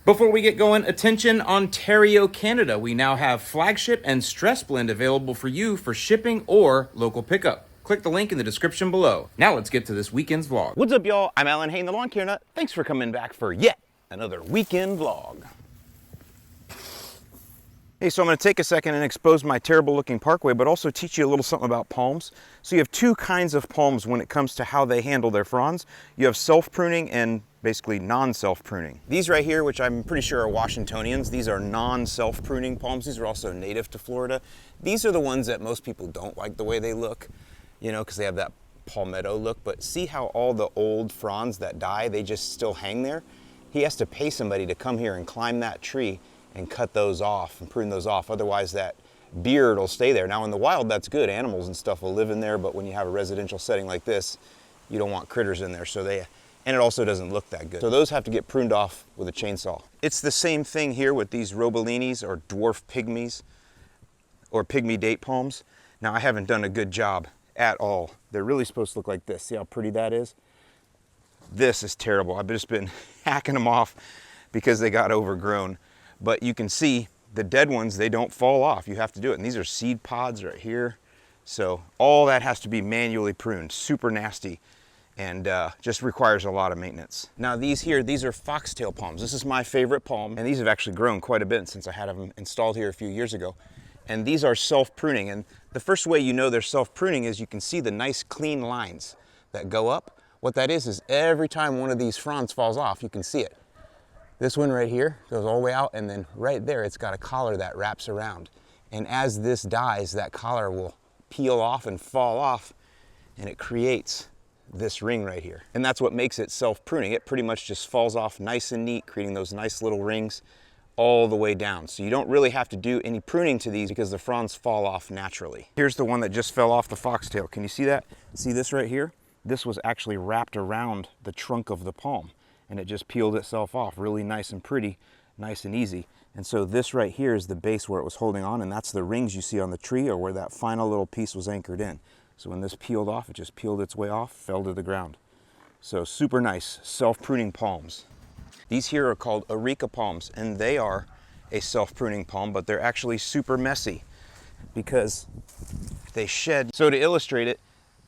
Before we get going, attention Ontario, Canada. We now have Flagship and Stress Blend available for you for shipping or local pickup. Click the link in the description below. Now let's get to this weekend's vlog. What's up, y'all? I'm Alan Hain, the Lawn Care Nut. Thanks for coming back for yet another weekend vlog. Hey, so I'm going to take a second and expose my terrible looking parkway, but also teach you a little something about palms. So you have two kinds of palms when it comes to how they handle their fronds. You have self-pruning and basically non-self pruning. These right here, which I'm pretty sure are Washingtonians, these are non-self pruning palms. These are also native to Florida. These are the ones that most people don't like the way they look, you know, because they have that palmetto look. But see how all the old fronds that die, they just still hang there? He has to pay somebody to come here and climb that tree and cut those off and prune those off. Otherwise that beard will stay there. Now in the wild, that's good. Animals and stuff will live in there, but when you have a residential setting like this, you don't want critters in there. And it also doesn't look that good. So those have to get pruned off with a chainsaw. It's the same thing here with these Robilinis or dwarf pygmies or pygmy date palms. Now I haven't done a good job at all. They're really supposed to look like this. See how pretty that is? This is terrible. I've just been hacking them off because they got overgrown. But you can see the dead ones, they don't fall off. You have to do it. And these are seed pods right here. So all that has to be manually pruned. Super nasty. And just requires a lot of maintenance. Now these here, these are foxtail palms. This is my favorite palm, and these have actually grown quite a bit since I had them installed here a few years ago. And these are self-pruning, and the first way you know they're self-pruning is you can see the nice clean lines that go up. What that is every time one of these fronds falls off, you can see it. This one right here goes all the way out, and then right there it's got a collar that wraps around. And as this dies, that collar will peel off and fall off, and it creates this ring right here. And that's what makes it self-pruning. It pretty much just falls off nice and neat, creating those nice little rings all the way down. So you don't really have to do any pruning to these because the fronds fall off naturally. Here's the one that just fell off the foxtail. Can you see that? See this right here? This was actually wrapped around the trunk of the palm, and it just peeled itself off really nice and pretty, nice and easy. And so this right here is the base where it was holding on, and that's the rings you see on the tree or where that final little piece was anchored in. So when this peeled off, it just peeled its way off, fell to the ground. So super nice, self-pruning palms. These here are called areca palms, and they are a self-pruning palm, but they're actually super messy because they shed. So to illustrate it,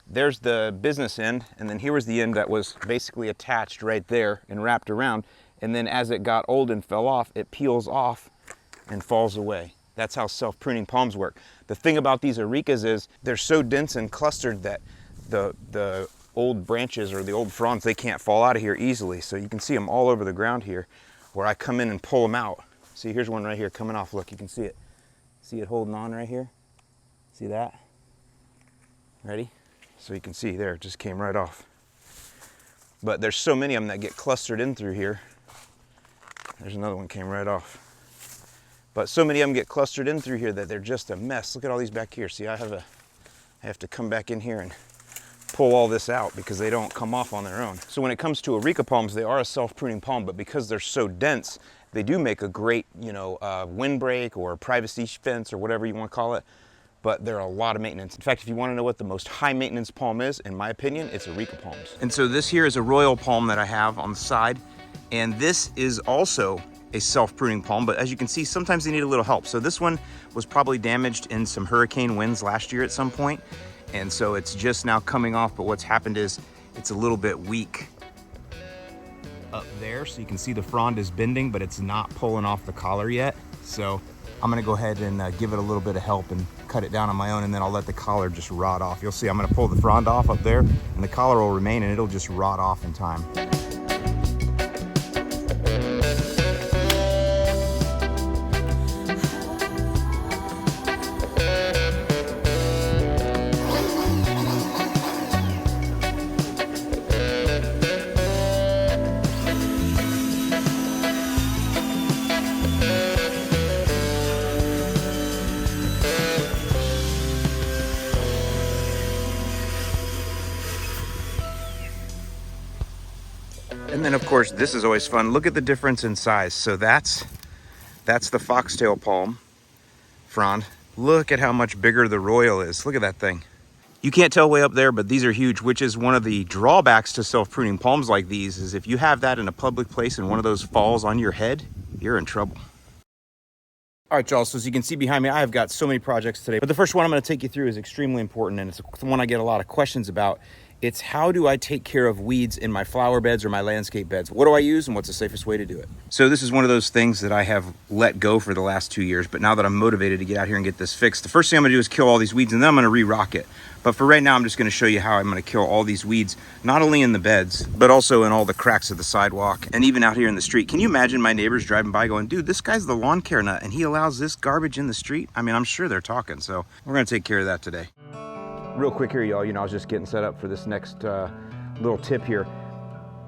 there's the business end, and then here was the end that was basically attached right there and wrapped around. And then as it got old and fell off, it peels off and falls away. That's how self-pruning palms work. The thing about these arecas is they're so dense and clustered that the old branches or the old fronds, they can't fall out of here easily. So you can see them all over the ground here where I come in and pull them out. See, here's one right here coming off. Look, you can see it. See it holding on right here? See that? Ready? So you can see there, it just came right off. But there's so many of them that get clustered in through here. There's another one came right off. But so many of them get clustered in through here that they're just a mess. Look at all these back here. See, I have to come back in here and pull all this out because they don't come off on their own. So when it comes to areca palms, they are a self-pruning palm, but because they're so dense, they do make a great, you know, windbreak or privacy fence or whatever you want to call it. But they're a lot of maintenance. In fact, if you want to know what the most high maintenance palm is, in my opinion, it's areca palms. And so this here is a royal palm that I have on the side, and this is also a self-pruning palm, but as you can see, sometimes they need a little help. So this one was probably damaged in some hurricane winds last year at some point, and so it's just now coming off, but what's happened is it's a little bit weak up there. So you can see the frond is bending, but it's not pulling off the collar yet. So I'm gonna go ahead and give it a little bit of help and cut it down on my own, and then I'll let the collar just rot off. You'll see I'm gonna pull the frond off up there, and the collar will remain, and it'll just rot off in time. And then of course, this is always fun. Look at the difference in size. So that's the foxtail palm frond. Look at how much bigger the royal is. Look at that thing. You can't tell way up there, but these are huge, which is one of the drawbacks to self-pruning palms like these, is if you have that in a public place and one of those falls on your head, you're in trouble. All right, y'all, so as you can see behind me, I've got so many projects today, but the first one I'm gonna take you through is extremely important, and it's the one I get a lot of questions about. It's how do I take care of weeds in my flower beds or my landscape beds? What do I use and what's the safest way to do it? So this is one of those things that I have let go for the last 2 years, but now that I'm motivated to get out here and get this fixed, the first thing I'm gonna do is kill all these weeds, and then I'm gonna re-rock it. But for right now, I'm just gonna show you how I'm gonna kill all these weeds, not only in the beds, but also in all the cracks of the sidewalk and even out here in the street. Can you imagine my neighbors driving by going, dude, this guy's the lawn care nut and he allows this garbage in the street? I mean, I'm sure they're talking, so we're gonna take care of that today. Real quick here, y'all, I was just getting set up for this next little tip here.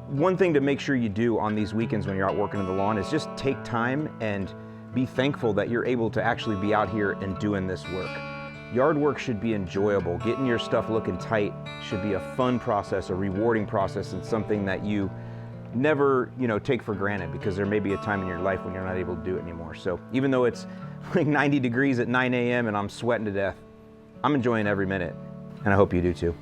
One thing to make sure you do on these weekends when you're out working in the lawn is just take time and be thankful that you're able to actually be out here and doing this work. Yard work should be enjoyable. Getting your stuff looking tight should be a fun process, a rewarding process, and something that you never, take for granted, because there may be a time in your life when you're not able to do it anymore. So even though it's like 90 degrees at 9 a.m. and I'm sweating to death, I'm enjoying every minute, and I hope you do too.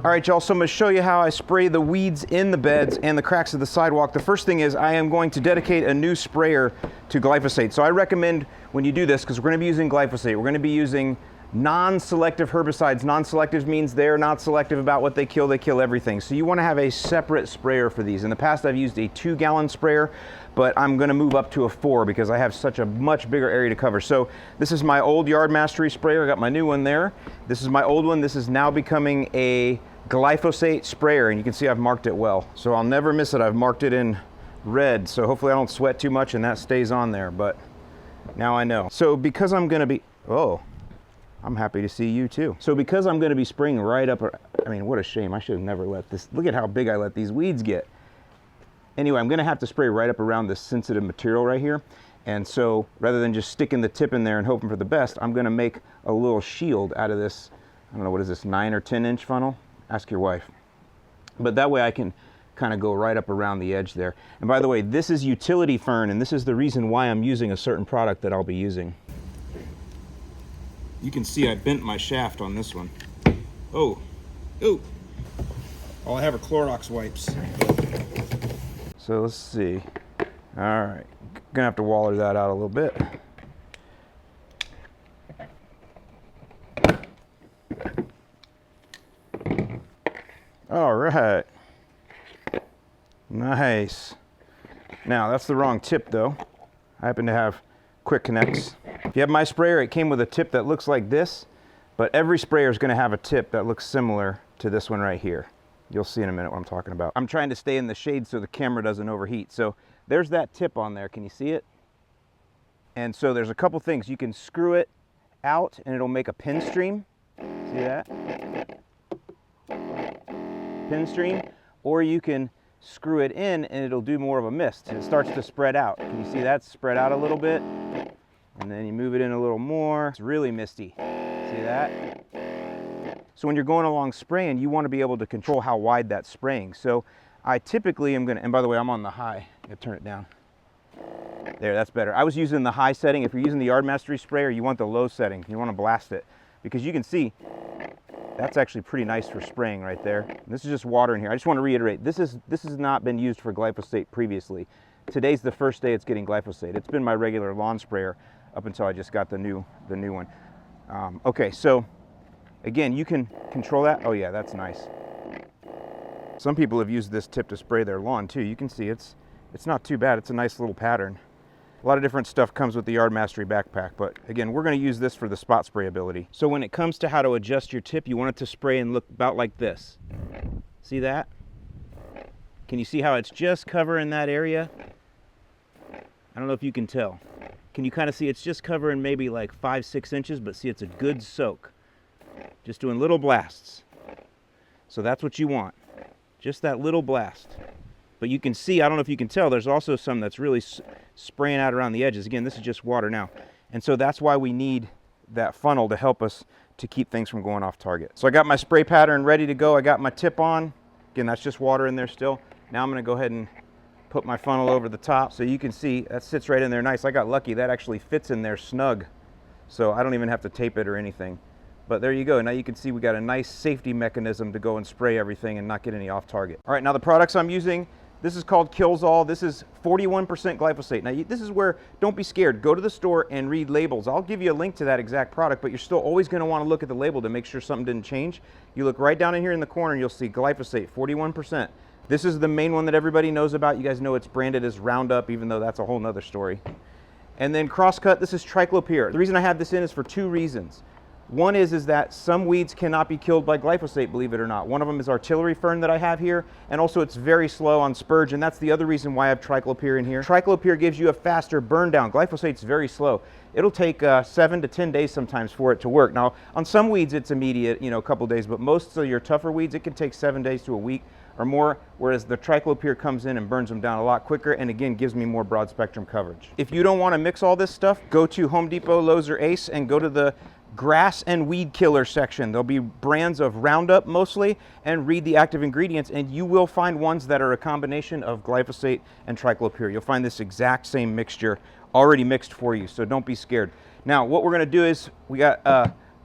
All right, y'all, so I'm gonna show you how I spray the weeds in the beds and the cracks of the sidewalk. The first thing is I am going to dedicate a new sprayer to glyphosate. So I recommend when you do this, because we're gonna be using glyphosate, we're gonna be using non-selective herbicides. Non-selective means they're not selective about what they kill everything. So you wanna have a separate sprayer for these. In the past, I've used a 2-gallon sprayer, but I'm gonna move up to a 4 because I have such a much bigger area to cover. So this is my old Yard Mastery sprayer. I got my new one there. This is my old one. This is now becoming a glyphosate sprayer, and you can see I've marked it well. So I'll never miss it. I've marked it in red, so hopefully I don't sweat too much and that stays on there, but now I know. So because I'm gonna be, oh, I'm happy to see you too. So because I'm gonna be spraying right up, I mean, what a shame. I should have never let this, look at how big I let these weeds get. Anyway, I'm gonna have to spray right up around this sensitive material right here. And so rather than just sticking the tip in there and hoping for the best, I'm gonna make a little shield out of this, I don't know, what is this, 9 or 10 inch funnel? Ask your wife. But that way I can kind of go right up around the edge there. And by the way, this is utility fern, and this is the reason why I'm using a certain product that I'll be using. You can see I bent my shaft on this one. Oh, all I have are Clorox wipes. So let's see. All right, gonna have to waller that out a little bit. All right, nice. Now that's the wrong tip though. I happen to have quick connects. If you have my sprayer, it came with a tip that looks like this, but every sprayer is gonna have a tip that looks similar to this one right here. You'll see in a minute what I'm talking about. I'm trying to stay in the shade so the camera doesn't overheat. So there's that tip on there, can you see it? And so there's a couple things. You can screw it out and it'll make a pin stream. See that? Pin stream, or you can screw it in and it'll do more of a mist. It starts to spread out. Can you see that spread out a little bit? And then you move it in a little more. It's really misty. See that? So when you're going along spraying, you want to be able to control how wide that's spraying. So I typically am gonna, and by the way, I'm on the high. I'm gonna turn it down. There, that's better. I was using the high setting. If you're using the Yard Mastery sprayer, you want the low setting. You want to blast it, because you can see that's actually pretty nice for spraying right there. This is just water in here. I just want to reiterate, this has not been used for glyphosate previously. Today's the first day it's getting glyphosate. It's been my regular lawn sprayer up until I just got the new one. Okay, so again, you can control that. Oh yeah, that's nice. Some people have used this tip to spray their lawn too. You can see it's not too bad. It's a nice little pattern. A lot of different stuff comes with the Yard Mastery backpack, but again, we're going to use this for the spot spray ability. So when it comes to how to adjust your tip, you want it to spray and look about like this. See that? Can you see how it's just covering that area? I don't know if you can tell. Can you kind of see it's just covering maybe like 5-6 inches, but see, it's a good soak. Just doing little blasts. So that's what you want. Just that little blast. But you can see, I don't know if you can tell, there's also some that's really spraying out around the edges. Again, this is just water now. And so that's why we need that funnel to help us to keep things from going off target. So I got my spray pattern ready to go. I got my tip on. Again, that's just water in there still. Now I'm gonna go ahead and put my funnel over the top. So you can see that sits right in there nice. I got lucky, that actually fits in there snug. so I don't even have to tape it or anything. But there you go. Now you can see we got a nice safety mechanism to go and spray everything and not get any off target. All right, now the products I'm using, this is called KillZALL. This is 41% glyphosate. Now this is where, don't be scared. Go to the store and read labels. I'll give you a link to that exact product, but you're still always going to want to look at the label to make sure something didn't change. You look right down in here in the corner and you'll see glyphosate, 41%. This is the main one that everybody knows about. You guys know it's branded as Roundup, even though that's a whole nother story. And then CrossCut, this is triclopyr. The reason I have this in is for two reasons. One is that some weeds cannot be killed by glyphosate, believe it or not. One of them is artillery fern that I have here, and also it's very slow on spurge, and that's the other reason why I have triclopyr in here. Triclopyr gives you a faster burn down. Glyphosate's very slow. It'll take 7 to 10 days sometimes for it to work. Now, on some weeds it's immediate, you know, a couple days, but most of your tougher weeds, it can take 7 days to a week or more, whereas the triclopyr comes in and burns them down a lot quicker, and again, gives me more broad spectrum coverage. If you don't want to mix all this stuff, go to Home Depot, Lowe's, or Ace and go to the grass and weed killer section. There'll be brands of Roundup mostly, and read the active ingredients, and you will find ones that are a combination of glyphosate and triclopyr. You'll find this exact same mixture already mixed for you, so don't be scared. Now what we're going to do is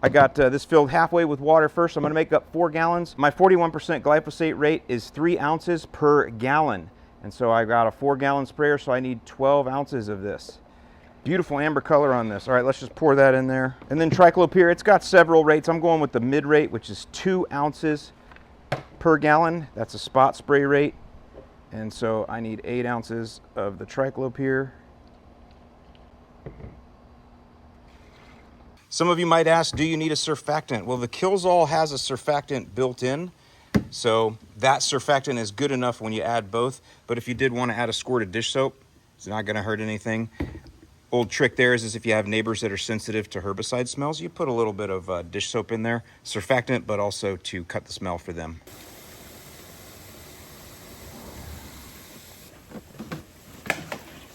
I got this filled halfway with water first. I'm going to make up 4 gallons. My 41% glyphosate rate is 3 ounces per gallon, and so I got a 4-gallon sprayer, so I need 12 ounces of this. Beautiful amber color on this. All right, let's just pour that in there. And then triclopyr, it's got several rates. I'm going with the mid rate, which is 2 ounces per gallon. That's a spot spray rate. And so I need 8 ounces of the triclopyr. Some of you might ask, do you need a surfactant? Well, the KillZALL has a surfactant built in, so that surfactant is good enough when you add both. But if you did want to add a squirt of dish soap, it's not going to hurt anything. Old trick there is if you have neighbors that are sensitive to herbicide smells, you put a little bit of dish soap in there, surfactant, but also to cut the smell for them.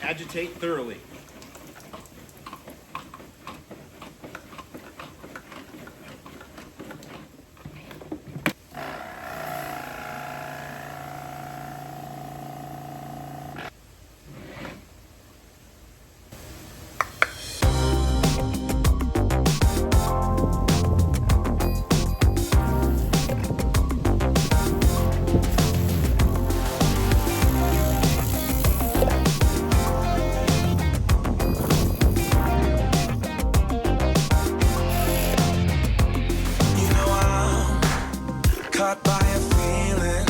Agitate thoroughly. Caught by a feeling,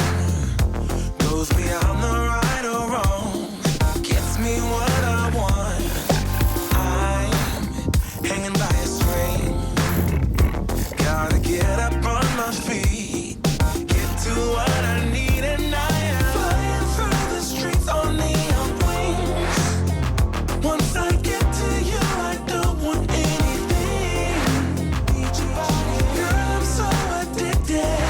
goes beyond the right or wrong, gets me what I want. I'm hanging by a string, gotta get up on my feet, get to what I need, and I am flying through the streets on neon wings. Once I get to you, I don't want anything. Girl, I'm so addicted.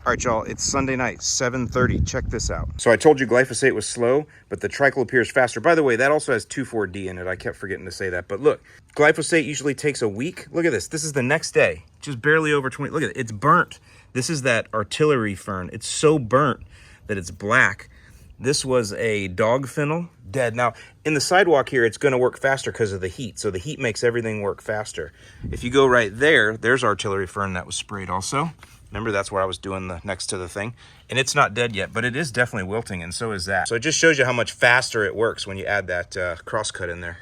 All right, y'all, it's Sunday night, 7:30. Check this out. So I told you glyphosate was slow, but the triclopyr is faster. By the way, that also has 2,4-D in it. I kept forgetting to say that. But look, glyphosate usually takes a week. Look at this. This is the next day, just barely over 20. Look at it. It's burnt. This is that artillery fern. It's so burnt that it's black. This was a dog fennel, dead. Now, in the sidewalk here, it's going to work faster because of the heat. So the heat makes everything work faster. If you go right there, there's artillery fern that was sprayed also. Remember, that's where I was doing the next to the thing. And it's not dead yet, but it is definitely wilting, and so is that. So it just shows you how much faster it works when you add that CrossCut in there.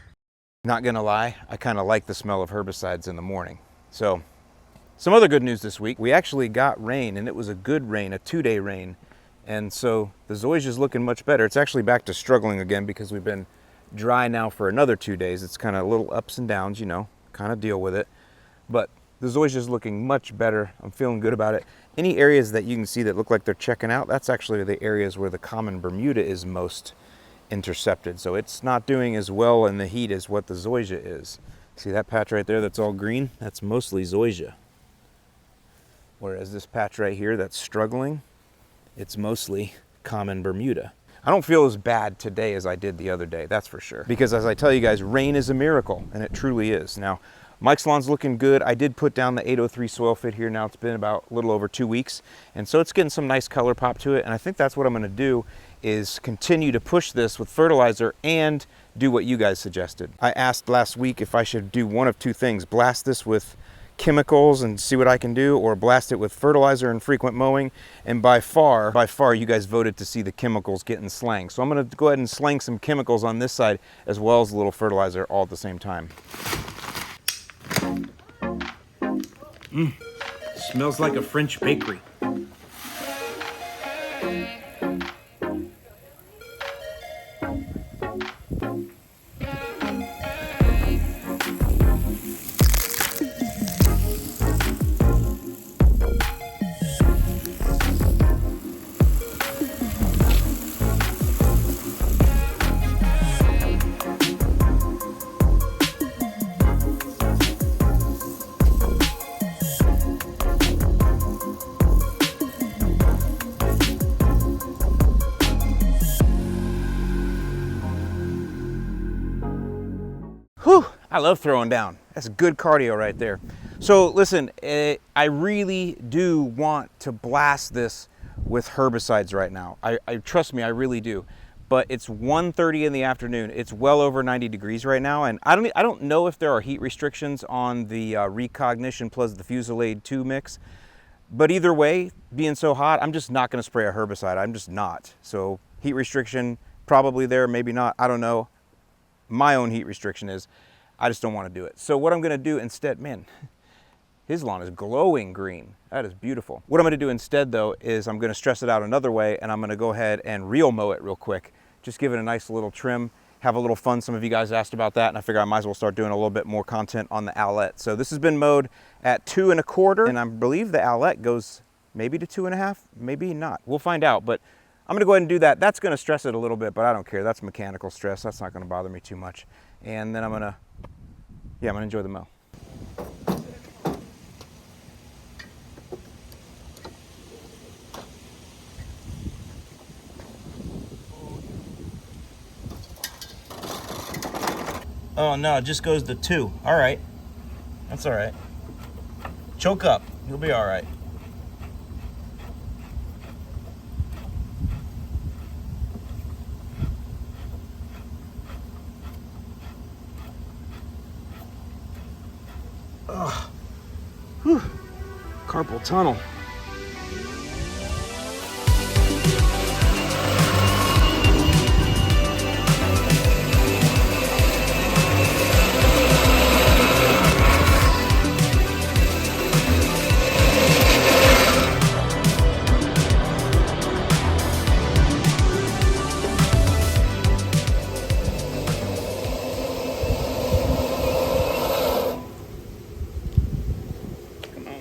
Not gonna lie, I kind of like the smell of herbicides in the morning. So, some other good news this week. We actually got rain, and it was a good rain, a 2-day rain. And so the zoysia is looking much better. It's actually back to struggling again because we've been dry now for another 2 days. It's kind of little ups and downs, you know, kind of deal with it. But the zoysia is looking much better. I'm feeling good about it. Any areas that you can see that look like they're checking out, that's actually the areas where the common Bermuda is most intercepted. So it's not doing as well in the heat as what the zoysia is. See that patch right there that's all green? That's mostly zoysia. Whereas this patch right here that's struggling, it's mostly common Bermuda. I don't feel as bad today as I did the other day, that's for sure. Because as I tell you guys, rain is a miracle, and it truly is. Now, Mike's lawn's looking good. I did put down the 803 soil fit here. Now it's been about a little over 2 weeks, and so it's getting some nice color pop to it. And I think that's what I'm gonna do, is continue to push this with fertilizer and do what you guys suggested. I asked last week if I should do one of two things: blast this with chemicals and see what I can do, or blast it with fertilizer and frequent mowing. And by far you guys voted to see the chemicals getting slanged. So I'm gonna go ahead and slang some chemicals on this side as well as a little fertilizer all at the same time. Smells like a French bakery. Whew, I love throwing down. That's good cardio right there. So listen, I really do want to blast this with herbicides right now. I trust me, I really do. But it's 1:30 in the afternoon. It's well over 90 degrees right now, and I don't know if there are heat restrictions on the Recognition plus the Fusilade 2 mix. But either way, being so hot, I'm just not going to spray a herbicide. I'm just not. So heat restriction probably there, maybe not. I don't know. My own heat restriction is I just don't want to do it. So what I'm going to do instead, man, his lawn is glowing green. That is beautiful. What I'm going to do instead, though, is I'm going to stress it out another way, and I'm going to go ahead and reel mow it real quick. Just give it a nice little trim, have a little fun. Some of you guys asked about that, and I figure I might as well start doing a little bit more content on the owlet. So this has been mowed at 2 1/4, and I believe the owlet goes maybe to 2 1/2, maybe not. We'll find out, but I'm going to go ahead and do that. That's going to stress it a little bit, but I don't care. That's mechanical stress. That's not going to bother me too much. And then I'm going to enjoy the mow. Oh no, it just goes to 2. All right. That's all right. Choke up. You'll be all right. Ugh. Whew. Carpal tunnel.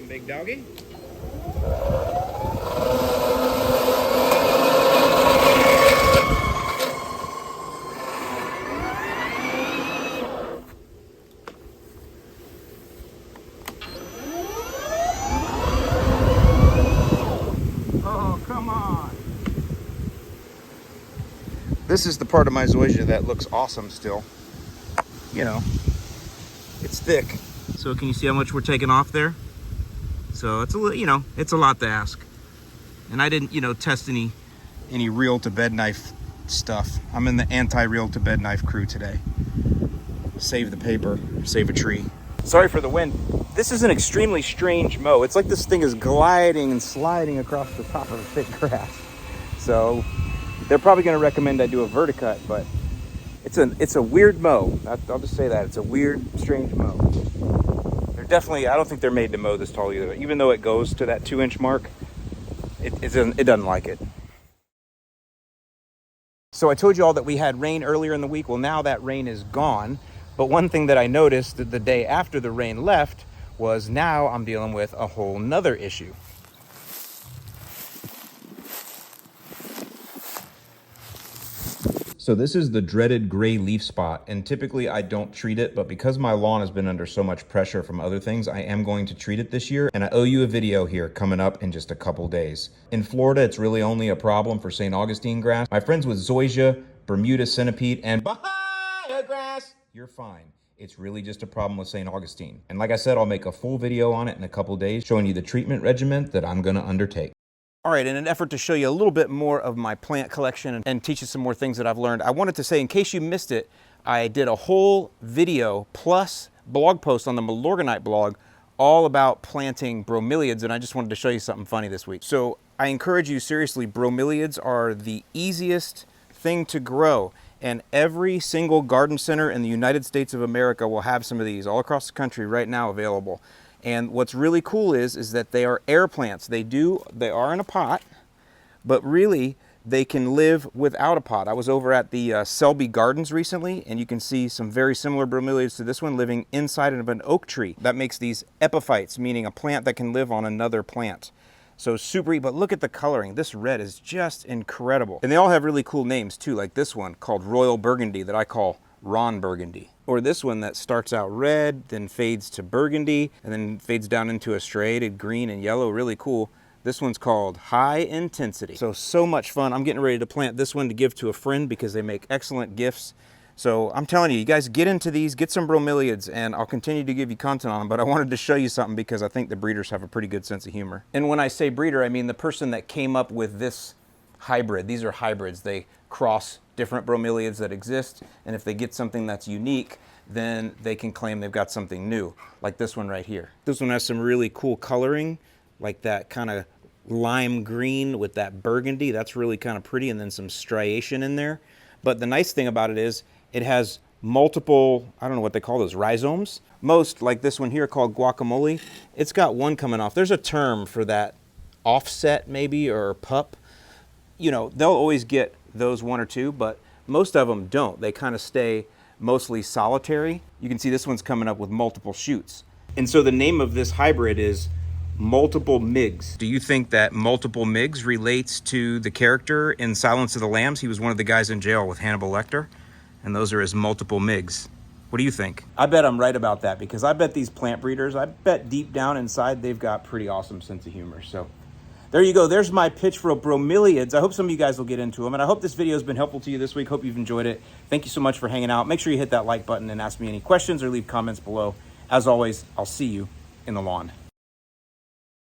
Big doggy. Oh, come on. This is the part of my zoysia that looks awesome still. You know, it's thick. So can you see how much we're taking off there? So it's a little, you know, it's a lot to ask. And I didn't, test any reel to bed knife stuff. I'm in the anti-reel to bed knife crew today. Save the paper, save a tree. Sorry for the wind. This is an extremely strange mow. It's like this thing is gliding and sliding across the top of the thick grass. So they're probably going to recommend I do a verticut, but it's a weird mow. I'll just say that. It's a weird, strange mow. Definitely, I don't think they're made to mow this tall either. Even though it goes to that 2-inch mark, it doesn't like it. So I told you all that we had rain earlier in the week. Well, now that rain is gone. But one thing that I noticed that the day after the rain left was now I'm dealing with a whole nother issue. So this is the dreaded gray leaf spot, and typically I don't treat it, but because my lawn has been under so much pressure from other things, I am going to treat it this year, and I owe you a video here coming up in just a couple days. In Florida, it's really only a problem for St. Augustine grass. My friends with zoysia, Bermuda centipede, and Bahia grass, you're fine. It's really just a problem with St. Augustine. And like I said, I'll make a full video on it in a couple days showing you the treatment regimen that I'm gonna undertake. All right, in an effort to show you a little bit more of my plant collection and teach you some more things that I've learned, I wanted to say, in case you missed it, I did a whole video plus blog post on the Milorganite blog all about planting bromeliads, and I just wanted to show you something funny this week. So I encourage you, seriously, bromeliads are the easiest thing to grow, and every single garden center in the United States of America will have some of these all across the country right now available. And what's really cool is that they are air plants. They are in a pot, but really they can live without a pot. I was over at the Selby Gardens recently, and you can see some very similar bromeliads to this one living inside of an oak tree. That makes these epiphytes, meaning a plant that can live on another plant. So super, but look at the coloring. This red is just incredible. And they all have really cool names too, like this one called Royal Burgundy that I call Ron Burgundy. Or this one that starts out red, then fades to burgundy, and then fades down into a striated green and yellow, really cool. This one's called High Intensity. So much fun. I'm getting ready to plant this one to give to a friend because they make excellent gifts. So I'm telling you, you guys get into these, get some bromeliads, and I'll continue to give you content on them, but I wanted to show you something because I think the breeders have a pretty good sense of humor. And when I say breeder, I mean the person that came up with this hybrid. These are hybrids. They cross different bromeliads that exist, and if they get something that's unique, then they can claim they've got something new, like this one right here. This one has some really cool coloring, like that kind of lime green with that burgundy. That's really kind of pretty, and then some striation in there. But the nice thing about it is it has multiple, I don't know what they call those, rhizomes. Most, like this one here called guacamole, it's got one coming off. There's a term for that, offset maybe, or pup. You know, they'll always get those one or two, but most of them don't. They kind of stay mostly solitary. You can see this one's coming up with multiple shoots. And so the name of this hybrid is Multiple Migs. Do you think that Multiple Migs relates to the character in Silence of the Lambs? He was one of the guys in jail with Hannibal Lecter, and those are his multiple Migs. What do you think? I bet I'm right about that, because I bet these plant breeders, I bet deep down inside they've got pretty awesome sense of humor. So there you go. There's my pitch for bromeliads. I hope some of you guys will get into them, and I hope this video has been helpful to you this week. Hope you've enjoyed it. Thank you so much for hanging out. Make sure you hit that like button and ask me any questions or leave comments below. As always, I'll see you in the lawn.